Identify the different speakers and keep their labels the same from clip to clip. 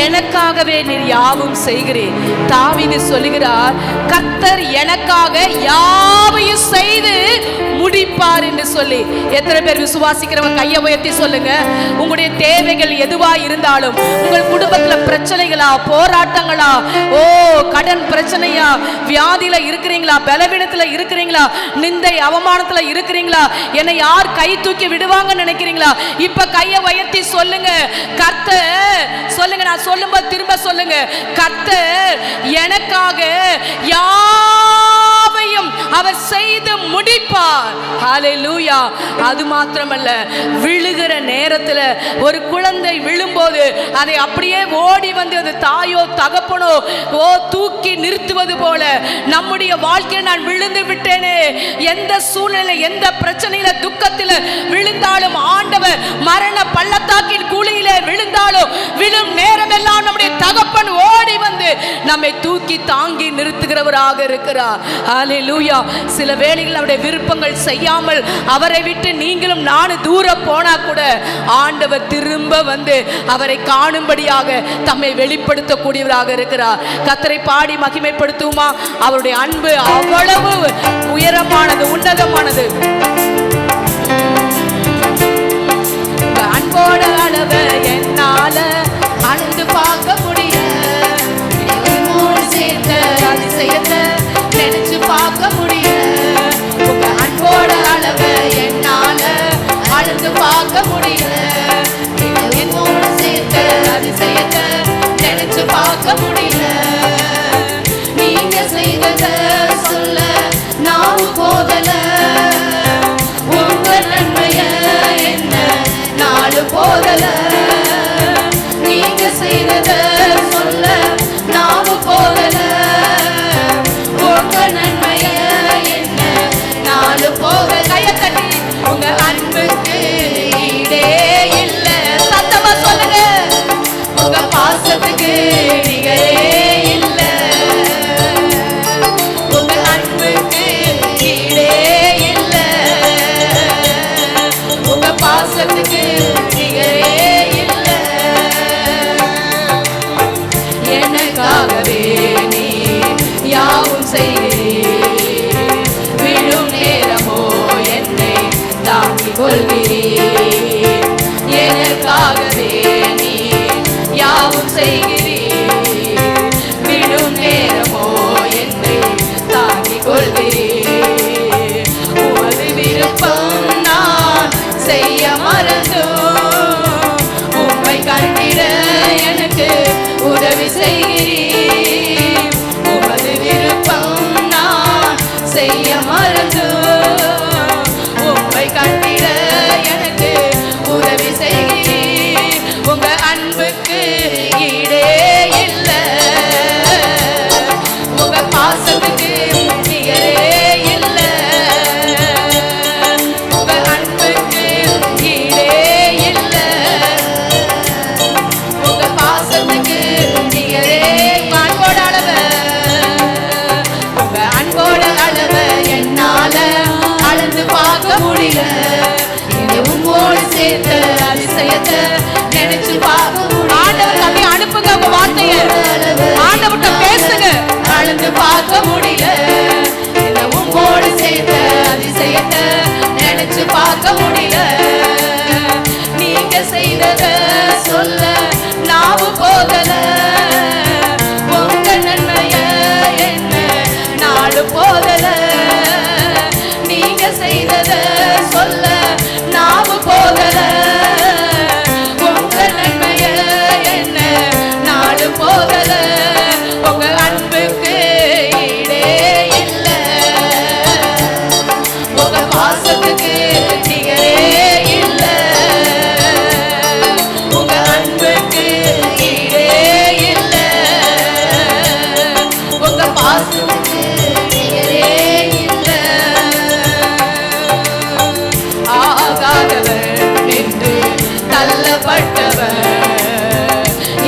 Speaker 1: எனக்காகவே நீர் யாவும் செய்கிறேன். தாவீது சொல்லுகிறார், கர்த்தர் எனக்காக யாவையும் செய்து முடிப்பார் என்று சொல்லி. எத்தனை பேர் விசுவாசிக்கிறவங்க கையை உயர்த்தி சொல்லுங்க. உங்களுடைய தேவைகள் எதுவா இருந்தாலும், உங்கள் குடும்பத்துல பிரச்சனைகளா, போராட்டங்களா, கடன் பிரச்சனையா, வியாதியில இருக்கிறீங்களா, பலவீனத்துல இருக்கிறீங்களா, நிந்தை அவமானத்துல இருக்கிறீங்களா, என்னை யார் கை தூக்கி விடுவாங்க நினைக்கிறீங்களா, இப்ப கையை உயர்த்தி சொல்லுங்க. கர்த்தர் சொல்லுங்க, நான் சொல்லும்போது திரும்ப சொல்லுங்க. கர்த்தர் எனக்காக யாவையும் அவர் செய்து முடிப்பார். ஹல்லேலூயா. அது மாத்திரமல்ல, விழுகிற நேரத்துல ஒரு குழந்தை விழும்போது அதை அப்படியே ஓடி வந்து அது தாயோ தகப்பனோ தூக்கி நிறுத்துவது போல நம்முடைய வாழ்க்கையில் நான் விழுந்து விட்டேனே, எந்த சூழ்நிலை, எந்த பிரச்சனையில, துக்கத்தில் விழுந்தாலும், ஆண்டவர் மரண பள்ளத்தாக்கின் குழியில விழுந்தாலும், விழும் நேரமெல்லாம் நம்முடைய தகப்பன் ஓடி வந்து நம்மை தூக்கி தாங்கி நிறுத்துகிறவராக இருக்கிறார். ஹல்லேலூயா. சில வேளைகளில் அவருடைய விருப்பங்கள் செய்யாமல் அவரை விட்டு நீங்களும் நானும் தூரம் போனா கூட ஆண்டவர் திரும்ப வந்து அவரை காணும்படியாக தம்மை வெளிப்படுத்தக்கூடியவராக இருக்கிறார். கர்த்தரை பாடி மகிமைப்படுத்துமா? அவருடைய அன்பு அவ்வளவு உயரமானது, உன்னதமானது. அன்போட அளவு என்னால அளந்து பார்க்க முடியும், சேர்த்த அதிசயத்தை நினைச்சு பார்க்க முடியும். உங்க அன்போட அளவு என்னால அளந்து பார்க்க முடியும், சேர்த்த அதிசயத்தை நினைச்சு பார்க்க முடியும். நீங்க செய்தத சொல்ல நான் போதல, உங்க நன்மைய என்ன நாலு போதல. நீங்க செய்தத சொல்ல நான் போதல, உங்க நன்மைய என்ன நாலு போதல. கையை தட்டி உங்க அன்புக்கு ஈடே இல்ல, சத்தமா சொல்லுங்க. உங்க பாசத்துக்கு நிகரே இல்ல, உங்க அன்புக்கு ஈடே இல்ல, உங்க பாசத்துக்கு நிகரே இல்ல. எனக்காகவே நீ யாவும் செய்கிறீர், விழும் நேரமோ என்னை தாங்கிக் கொள்கிறீர். எனக்காகவே நீ யாவும் செய்கிறீர், விழும் நேரமோ என்னை தாங்கிக் கொள்கிறீர். உமது விருப்பம் நான் செய்ய மறந்தோம், உம்மை கண்டிட எனக்கு உதவி செய்கிறீர். உமது விருப்பம் நான் செய்ய மறந்தோம், உம்மை கண்டிட எனக்கு உதவி செய்கிறீர். உங்க அன்புக்கு ஈடே இல்ல, உங்க பாசத்துக்கு நிகரே இல்ல, உங்க அன்புக்கு ஈடே இல்ல, உங்க பாசத்துக்கு நிகரே. அன்போட அளவு, உங்க அன்போட அளவு என்னால அளந்து பார்க்க முடியல. உம்மோடு சேர்த்த அதிசயத்தை நினைச்சு பார்க்க முடியல. ஆண்டவர் தம்பி அனுப்புங்க உங்க வார்த்தையை, ஆண்டவர்கிட்ட பேசுங்க. அளந்து பார்க்க முடியல, உம்மோடு சேர்த்த அதிசயத்தை நினைச்சு பார்க்க முடியல. நீங்க செய்தத சொல்ல நாவு போகல, உங்க நன்மைய என்ன நாடு போதல. நீங்க செய்தத சொல்ல நாவு போகல, உங்க நன்மைய என்ன நாடு போகல. உங்க அன்புக்கு ஈடே இல்ல, உங்க பாசத்துக்கு நிகரே இல்ல, உங்க அன்புக்கு ஈடே இல்ல, உங்க பாசத்துக்கு நிகரே இல்ல. ஆகாதவர் என்று தள்ளப்பட்டவர்,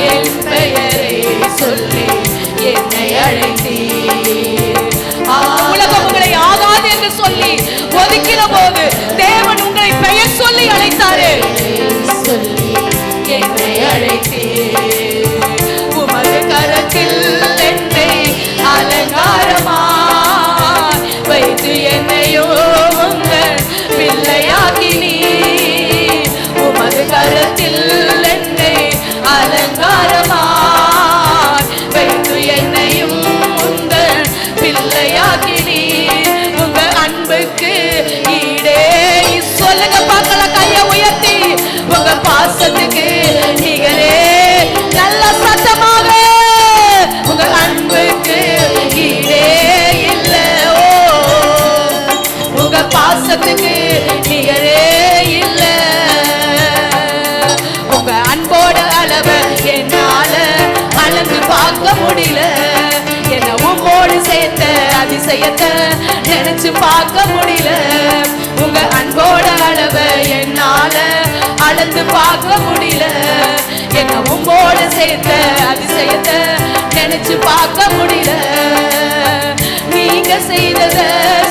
Speaker 1: என் பெயரை சொல்லி என்னை அழைத்தீர். உலகம் உங்களை ஆகாது என்று சொல்லி ஒதுக்கின போது தேவன் உங்களை பெயர் சொல்லி அழைத்தாரே, சொல்லி என்னை அழைத்தீர். பாசத்துக்கு நிகரே இல்ல. உங்க அன்போட அளவை என்னால அளந்து பார்க்க முடியல. என்ன உம்மோடு சேர்த்த அதிசயத்தை நினைச்சு பார்க்க முடியல. உங்க அன்போட அளவை என்னால அளந்து பார்க்க முடியல. என்ன உம்மோடு சேர்த்த அதிசயத்தை நினைச்சு பார்க்க முடியல. நீங்க செய்தத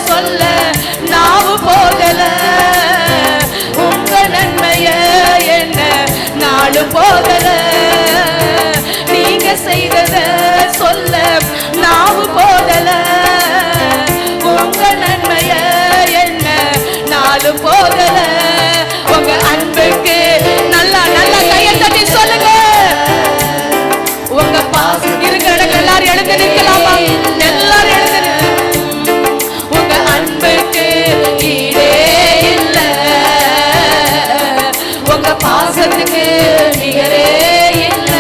Speaker 1: சொல்ல நாவு போதல. உங்க நன்மைய என்ன நாடு போதல. நீங்க செய்தத சொல்ல நாவு போதல. உங்க நன்மைய என்ன நாடு போதல. உங்க அன்புக்கு நல்லா நல்லா கையை தட்டி சொல்லுங்க. உங்க பாசம் இருக்கிற இடங்கள் எல்லாரும் எழுந்து நிற்கலாமா? எல்லாரும் எழுந்து. உங்க அன்புக்கு ஈடே இல்ல. உங்க பாசத்துக்கு நிகரே இல்ல.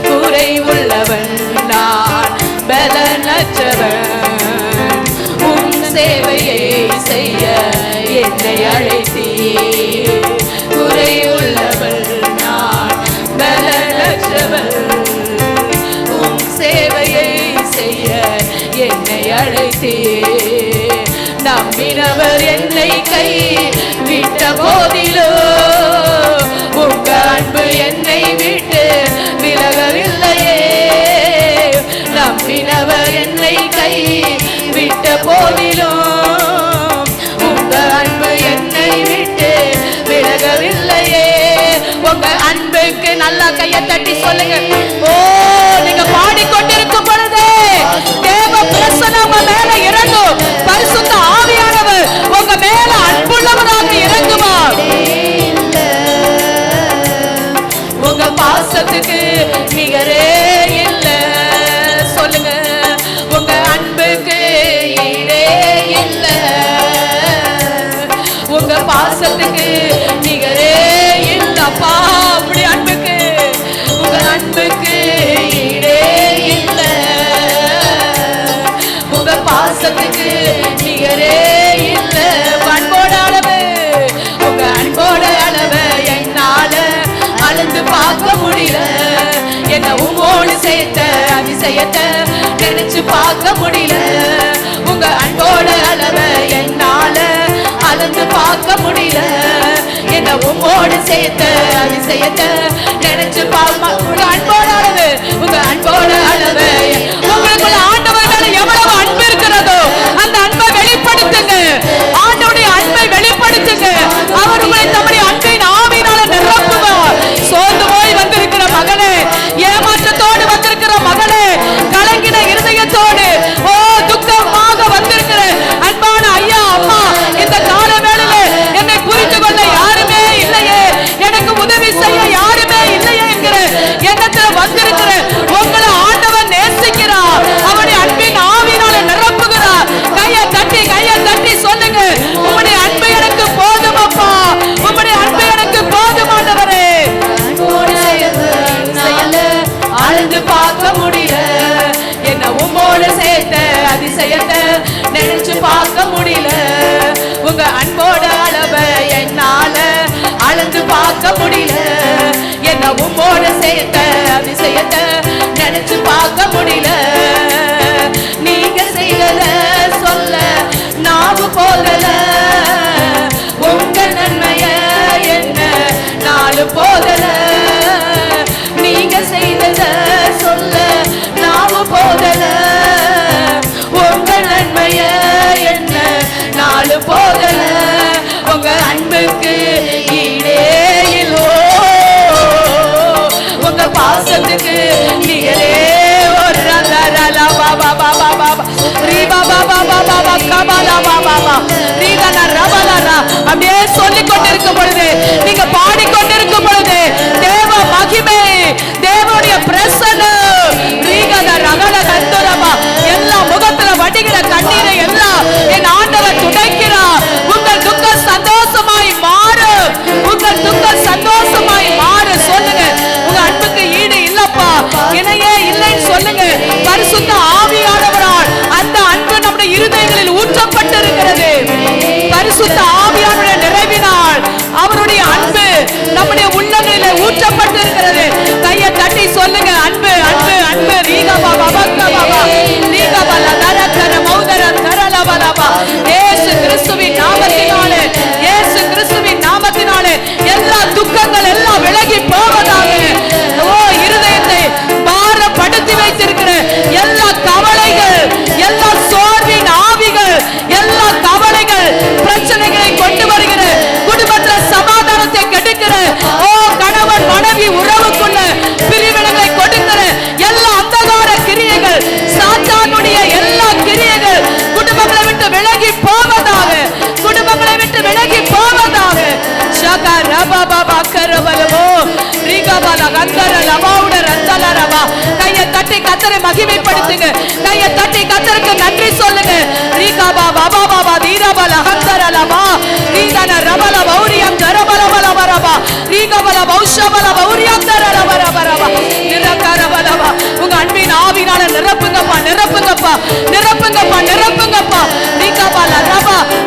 Speaker 1: குறை உள்ளவன் நான் பலனற்றவன். உன் சேவையை செய்ய என்னை அழைத்தீ. குறை உள்ளவள் நான் பலனற்றவள். உன் சேவையை செய்ய என்னை அழைத்தீ. நம்பினவர் என்னை கை விட்ட போதிலோ உங்க அன்பு என்னை விட்டு விலகவில்லையே. நம்பினவர் என்னை கை விட்ட போதிலும் உங்க அன்பு என்னை விட்டு விலகவில்லையே. உங்க அன்புக்கு நல்லா கையை தட்டி சொல்லுங்க. ஓ, நீங்க பாடிக்கொண்டிருக்கும் பொழுது தேவ பிரசன்னம் உங்க மேல இறங்கும். பரிசுத்த ஆவியானவர் உங்க மேல அன்புள்ளவராக இறங்குவார். உங்க பாசத்துக்கு நிகரே இல்ல. சொல்லுங்க. உங்க அன்புக்கு ஈடே இல்ல. உங்க பாசத்துக்கு நிகரே இல்லப்பா. அப்படி அன்புக்கு உங்க அன்புக்கு ஈடே இல்ல. உங்க பாசத்துக்கு நிகரே இல்ல. அன்போட அளவு உங்க அன்போட அளவு என்னால அளந்து பார்க்க முடியல. என்ன உம்மோடு சேர்த்த அதிசயத்தை நினைச்சு பார்க்க முடியல. உங்க அன்போட அளவை என்னால அளந்து பார்க்க முடியல. என்ன உம்மோடு சேர்த்த அதிசயத்தை நினைச்சு பார்க்க. உங்க அன்போட அளவு உங்க அன்போட அளவு உங்களுக்குள்ள ஆண்டவர் மேல எவ்வளவு அன்பு இருக்கிறதோ அந்த அன்பை வெளிப்படுத்துங்க. ஆண்டவருடைய அன்பை வெளிப்படுத்துங்க. அவர் உங்களை தம்முடைய அன்பின் ஆவியினால நிரப்புவார். சோர்ந்து போய் வந்திருக்கிற மகனே, ஏமாற்றத்தோடு வந்திருக்கிற மகளே, கலங்கின இருதயத்தோடு ஓ துக்கமாக வந்திருக்கிற அன்பான ஐயா அம்மா, இந்த கால வேளையில என்னை புரிந்து கொள்ள யாருமே இல்லையே, எனக்கு உதவி செய்ய யாருமே இல்லையே என்கிற எண்ணத்துல வந்திருக்கிற உங்களை ஆண்டவர் நேசிக்கிறார். அவருடைய அன்பின் ஆவியினால நிரப்புகிறார். கையை தட்டி சொல்லுங்க. உங்களுடைய அன்பு எனக்கு போதும் அப்பா. உங்களுடைய அன்பு எனக்கு போதுமானவரே. ஆழ்ந்து பார்க்க முடியல. என்ன உம்மோடு சேர்த்த அதிசயத்தை நினைச்சு பார்க்க முடியல. உங்க அன்போட அளவை என்னால அளந்து பார்க்க முடியல. என்ன உம்மோடு சேர்த்த அதிசயத்தை நினைச்சு பார்க்க முடியல. நீங்க செய்தத சொல்ல நாவு போதல. உங்க நன்மைய என்ன நாலு போதல. நீங்க செய்தத சொல்ல நாவு போதல. உங்க நன்மைய என்ன நாலு போதல. உங்க அன்புக்கு ஈடே இல்லோ. உங்க பாசத்துக்கு நிகரே ஒரு ரலா பாபா பாபா பாபா ரீபா பாபா பாபா கபாலா பாபா ரீதனா ரபலனா. அப்படியே சொல்லிக் கொண்டிருக்கும் பொழுது, நீங்க பாடிக்கொண்டிருக்கும் பொழுது தேவ மகிமை, தேவனுடைய பிரசன்னம் ரீகத ரகல கந்தரமா எல்லா முகத்துல வடிகிற கண்ணீரை எல்லாம் என் ஆண்டவர் துடைக்கிறார். உங்கள் துக்கம் சந்தோஷமாய் மாறும். உங்கள் துக்கம் சந்தோஷமாய் மாறும். சொல்லுங்க. உங்க அன்புக்கு ஈடு இல்லப்பா, இணையே இல்லைன்னு சொல்லுங்க. பரிசுத்த ஆவியானவரால் அந்த அன்பு நம்முடைய இருதயங்களில் ஊற்றப்படும். பரிசுத்த ஆவியானுடைய நிறைவினால் அவருடைய அன்பு நம்முடைய உள்ளங்களில் ஊற்றப்பட்டு இருக்கிறது. கையை தட்டி சொல்லுங்க, அன்பு அன்பு அன்பு. இயேசு கிறிஸ்துவின் நாமத்தினாலே, இயேசு கிறிஸ்துவின் நாமத்தினாலே எல்லா துக்கங்கள் எல்லாம் விலகி போவதாக. ஓ, இருதயத்தை பாரப்படுத்தி வைத்திருக்கிற எல்லா கவலைகள், எல்லா சோர்வின் ஆவிகள், எல்லா கவலைகள், பிரச்சனைகளை கொண்டு வருகிற, குடும்பத்தில் சமாதானத்தை கெடுக்கிற, ஓ கணவன் மனைவி உறவுக்குள்ள பிரிவினைகளை கொடுக்கிற எல்லா அந்தகார கிரியைகள், சாத்தானுடைய எல்லா கிரியைகள் குடும்பங்களை விட்டு விலகி போவதாக, குடும்பங்களை விட்டு விலகி போவதாக. கையை தட்டி கர்த்தரை மகிமைப்படுத்துங்க. கையை தட்டி கர்த்தருக்கு நன்றி சொல்லுங்க. உங்க அன்பின் ஆவினால நிரப்புங்கப்பா, நிரப்புங்கப்பா, நிரப்புங்கப்பா, நிரப்புங்கப்பா.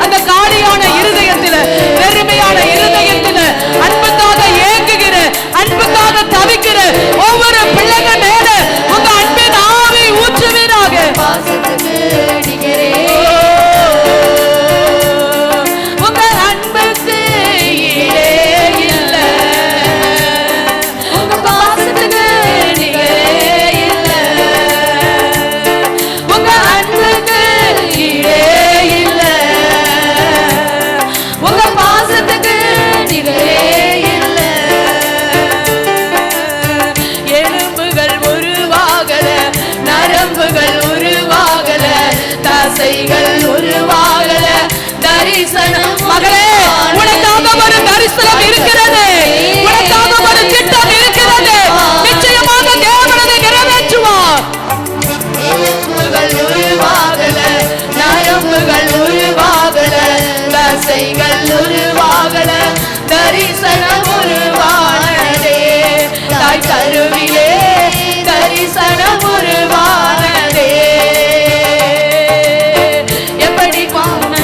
Speaker 1: அந்த காலியான இருதயத்தில், வெறுமையான இருதயத்தில் அன்புக்காக ஏங்குகிற, அன்புக்காக தவிக்கிற ஒவ்வொரு பிள்ளைகள் மேல உங்க அன்பின் ஆவி ஊற்றுவீராக. உங்க அன்புக்கு ஈடே இல்ல, உங்க பாசத்துக்கு நிகரே இல்ல, உங்க அன்புக்கு ஈடே இல்ல, உங்க பாசத்துக்கு நிகரே இல்ல. எலும்புகள் உருவாகல, நரம்புகள் உருவாகல, தசைகள் உருவாகல, தரிசனம். மகளே, உனக்காக ஒரு தரிசனம் இருக்கிறது, உனக்காக ஒரு திட்டம் இருக்கிறது. நிச்சயமாக தேவன் அதை நிறைவேற்றுவார். எலும்புகள் உருவாகல, நரம்புகள் உருவாகல, தசைகள் உருவாகல, தரிசனம் உருவானதே. தாய் கருவிலே தரிசனம் உருவானதே. எப்படி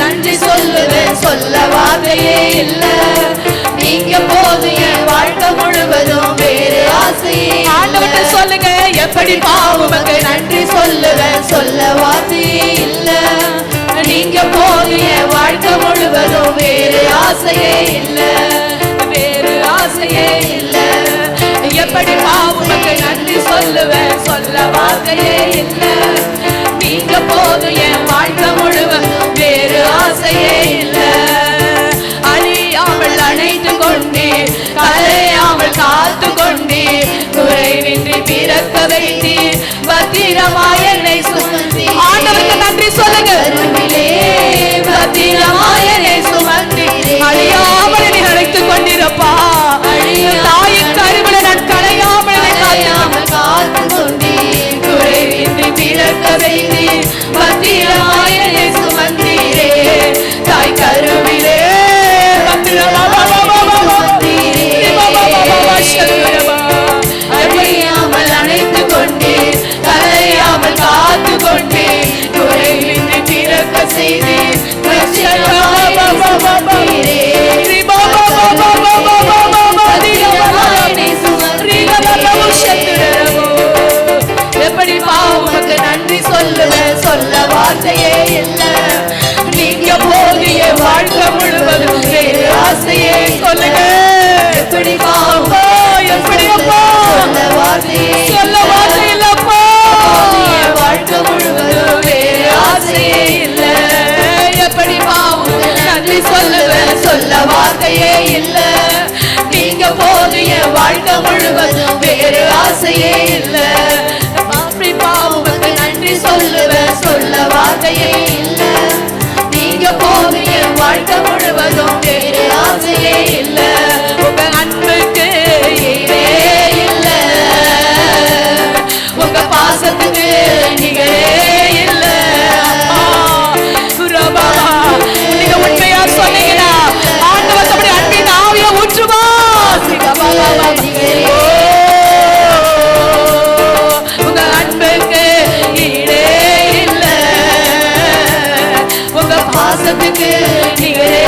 Speaker 1: நன்றி சொல்லுவேன், சொல்ல வார்த்தையே இல்ல. நீங்க போது என் வாழ்க்கை முழுவதும் வேறு ஆசையே. ஆண்டவர்கிட்ட சொல்லுங்க, எப்படி உமக்கு நன்றி சொல்லுவேன், சொல்ல வார்த்தையே இல்ல. நீங்க போது என் வாழ்க்கை முழுவதும் வேறு ஆசையே இல்ல, வேறு ஆசையே இல்ல. எப்படி உமக்கு நன்றி சொல்லுவேன், சொல்ல வார்த்தையே இல்ல. நீங்க போது என் வாழ்க்கை முழுவதும் வேறு ஆசையே இல்ல. அழியாமல் அணைத்து கொண்டே, கலையாமல் காத்து கொண்டே, குறைவின்றி பிறக்க வைத்தே, பத்திரமாய் என்னை சுமந்தி. ஆண்டவருக்கு நன்றி சொல்லுங்க. பத்திரமாய் என்னை சுமந்தி, அழியாமல் என்னை அழைத்துக் கொண்டிருப்பா. தாயின் கருவில நான் கலையாமல் காத்து கொண்டே, குறைவின்றி பிறக்க வைத்தே, பத்திரமாய் என்னை சுமந்தீரே. தாய் கருவிலே அழியாமல் அணைத்து கொண்டே, கலையாமல் காத்து கொண்டே, குறைவின்றி பிறக்க செய்தே, எப்படி உமக்கு நன்றி சொல்லுவேன், சொல்ல வார்த்தையே இல்ல. நீங்க போதிய வாழ்க்கை முழுவதும் வேறு ஆசையே. சொல்லுங்க, எப்படி எப்படி அப்பா, சொல்ல வார்த்தை இல்லப்பா. வாழ்க்கை முழுவதும் வேறு ஆசையே இல்ல. எப்படி நன்றி சொல்லுவேன், சொல்ல வார்த்தையே இல்ல. நீங்க போதிய வாழ்க்கை முழுவதும் வேறு ஆசையே இல்ல. உமக்கு நன்றி சொல்லுவேன், சொல்ல வார்த்தையே இல்ல. நீங்க போதிய வாழ்க்கை முழுவதும் வேறு ஆசையே இல்ல. உங்க அன்புக்கு ஈடே இல்ல, உங்க பாசத்துக்கு நிகரே இல்ல. நீங்க உண்மையா சொன்னீங்கன்னா ஆண்டவர் தம்முடைய அன்பின் ஆவியை ஊற்றுவார். உங்க அன்புக்கு ஈடே இல்ல, உங்க பாசத்துக்கு நிகரே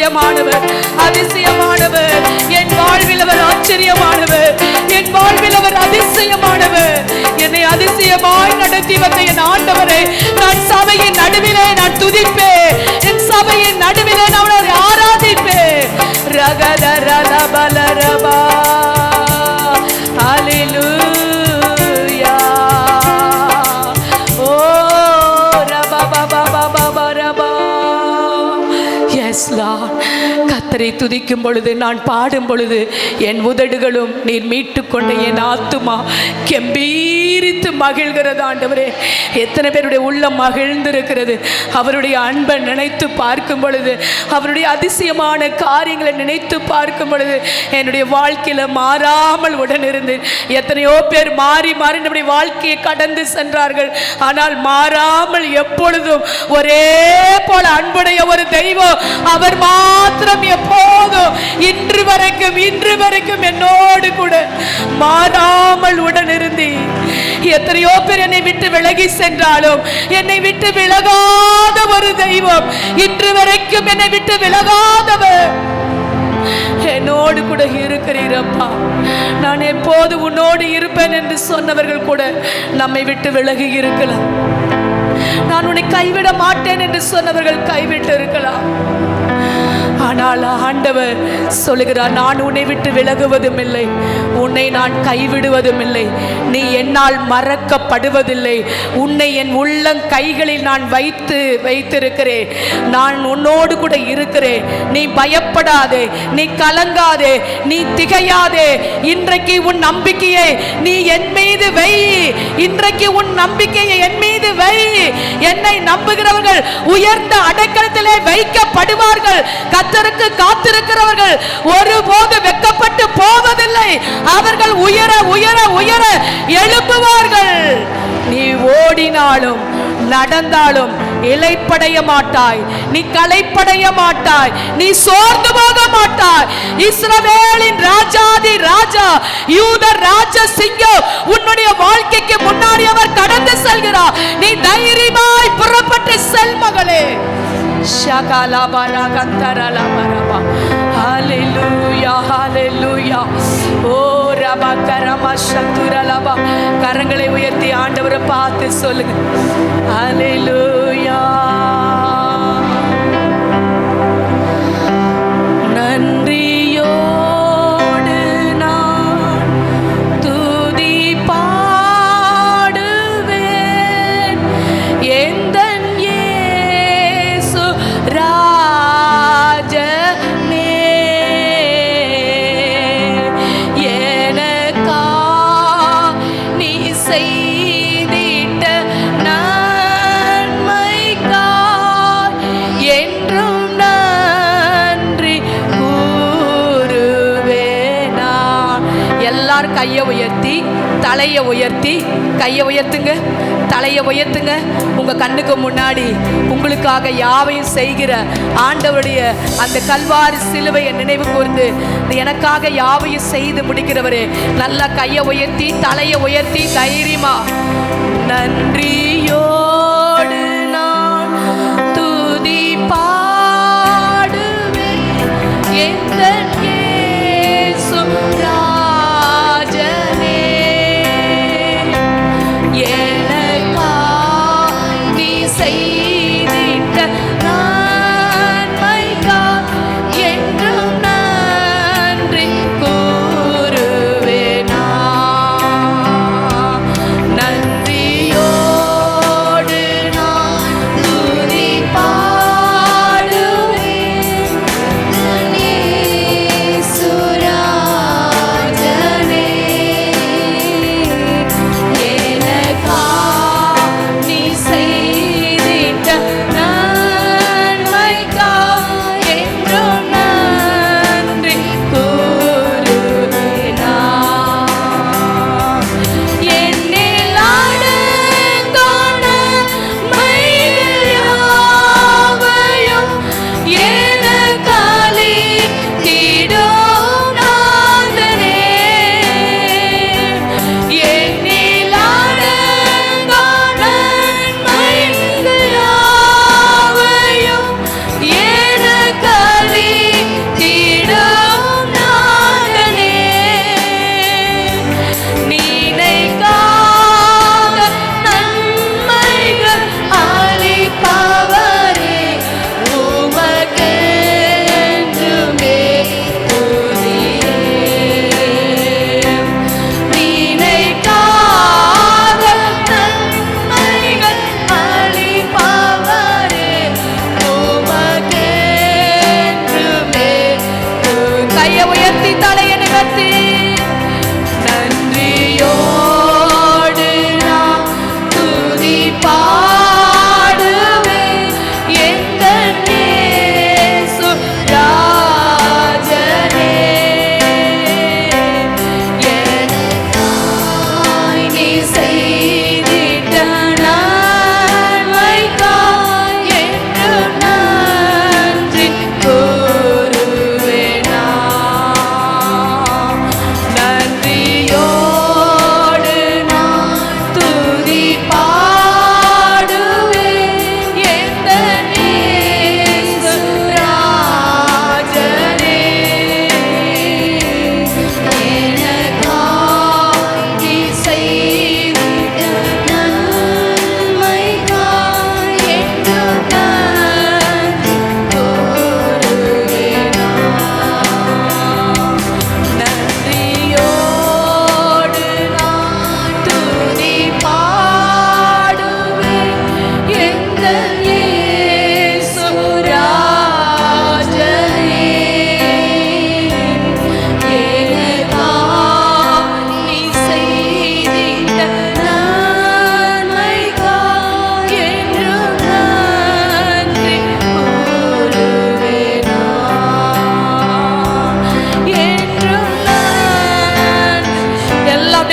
Speaker 1: அதிசயமானவர், அதிசயமானவர். என் வாழ்வில் அவர் ஆச்சரியமானவர், என் வாழ்வில் அவர் அதிசயமானவர். என்னை அதிசயமாய் நடத்தி வந்த என் ஆண்டவரை நான் சபையின் நடுவிலே நான் துதிப்பேன், என் சபையின் நடுவிலே நான் அவரை ஆராதிப்பேன். ரகதரலபலரபா ஹல்லேலூயா. ஓ ரபபபபபபரபா. Yes Lord. கர்த்தரை துதிக்கும் பொழுது, நான் பாடும் பொழுது என் உதடுகளும் நீர் மீட்டு கொண்ட என் ஆத்துமா கெம்பீரித்து மகிழ்கிறது. ஆண்டவரே, எத்தனை பேருடைய உள்ளம் மகிழ்ந்திருக்கிறது அவருடைய அன்பை நினைத்து பார்க்கும் பொழுது, அவருடைய அதிசயமான காரியங்களை நினைத்து பார்க்கும் பொழுது. என்னுடைய வாழ்க்கையில் மாறாமல் உடன் இருந்து எத்தனையோ பேர் மாறி மாறி நம்முடைய வாழ்க்கையை கடந்து சென்றார்கள். ஆனால் மாறாமல் எப்பொழுதும் ஒரே போல அன்புடைய ஒரு தெய்வம் அவர் மாத்திரம் எப்போதும் இன்று வரைக்கும் என்னோடு கூட மாறாமல் உடன் இருந்து. எத்தனையோ பேர் என்னை விட்டு விலகி சென்றாலும் என்னை விட்டு விலகாத ஒரு தெய்வம், இன்று வரைக்கும் என்னை விட்டு விலகாதவர் என்னோடு கூட இருக்கிறீரப்பா. நான் எப்போது உன்னோடு இருப்பேன் என்று சொன்னவர்கள் கூட நம்மை விட்டு விலகி இருக்கலாம். நான் உன்னை கைவிட மாட்டேன் என்று சொன்னவர்கள் கைவிட்டு இருக்கலாம். ஆனால் ஆண்டவர் சொல்லுகிறார், நான் உன்னை விட்டு விலகுவதும் இல்லை, உன்னை நான் கைவிடுவதும் இல்லை, நீ என்னால் மறக்கப்படுவதில்லை, உன்னை என் உள்ளம் கைகளில் நான் வைத்திருக்கிறேன், நான் உன்னோடு கூட இருக்கிறேன், நீ பயப்படாதே, நீ கலங்காதே, நீ திகையாதே. இன்றைக்கு உன் நம்பிக்கையை நீ என் மீது வை, இன்றைக்கு உன் நம்பிக்கையை என் மீது வை. என்னை நம்புகிறவர்கள் உயர்ந்த அடைக்கலத்திலே வைக்கப்படுவார்கள். கர்த்தருக்கு காத்திருக்கிறவர்கள் ஒருபோது வெட்கப்பட்டு போவதில்லை, அவர்கள் உயர உயர உயர எழும்புவார்கள். நீ ஓடினாலும் நடந்தாலும் இளைப்படைய மாட்டாய், நீ களைப்படைய மாட்டாய், நீ சோர்ந்து போக மாட்டாய். இஸ்ரவேலின் ராஜாதி ராஜா, யூத ராஜ சிங்கம் உன்னுடைய வாழ்க்கைக்கு முன்னாடி அவர் கடந்து செல்கிறார். நீ தைரியமாய் புறப்பட்டு செல் மகளே. கரங்களை உயர்த்தி ஆண்டவரை பார்த்து சொல்லுங்க, ஹல்லேலூயா. நன்றியோடு நான் துதி பாடுவேன், எந்தன் இயேசு ராஜனே. எனக்கா நீ செய்திட்ட நன்மைக்காய் என்றும் நன்றி கூறுவேனா. எல்லாரும் கையை உயர்த்தி தலையை உயர்த்தி, கையை உயர்த்துங்க, தலையை உயர்த்துங்க. உங்க கண்ணுக்கு முன்னாடி உங்களுக்காக யாவையும் செய்கிற ஆண்டவருடைய அந்த கல்வாரி சிலுவையை நினைவு கூர்ந்து, எனக்காக யாவையும் செய்து முடிக்கிறவரே, நல்லா கையை உயர்த்தி தலையை உயர்த்தி தைரியமா, நன்றியோடு நான் துதி பாடுவேன், எந்தன் இயேசு ராஜனே. எனக்கா நீ செய்திட்ட நன்மைக்காய் என்றும் நன்றி கூறுவேனா. நன்றியோடு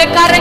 Speaker 1: உம்முடைய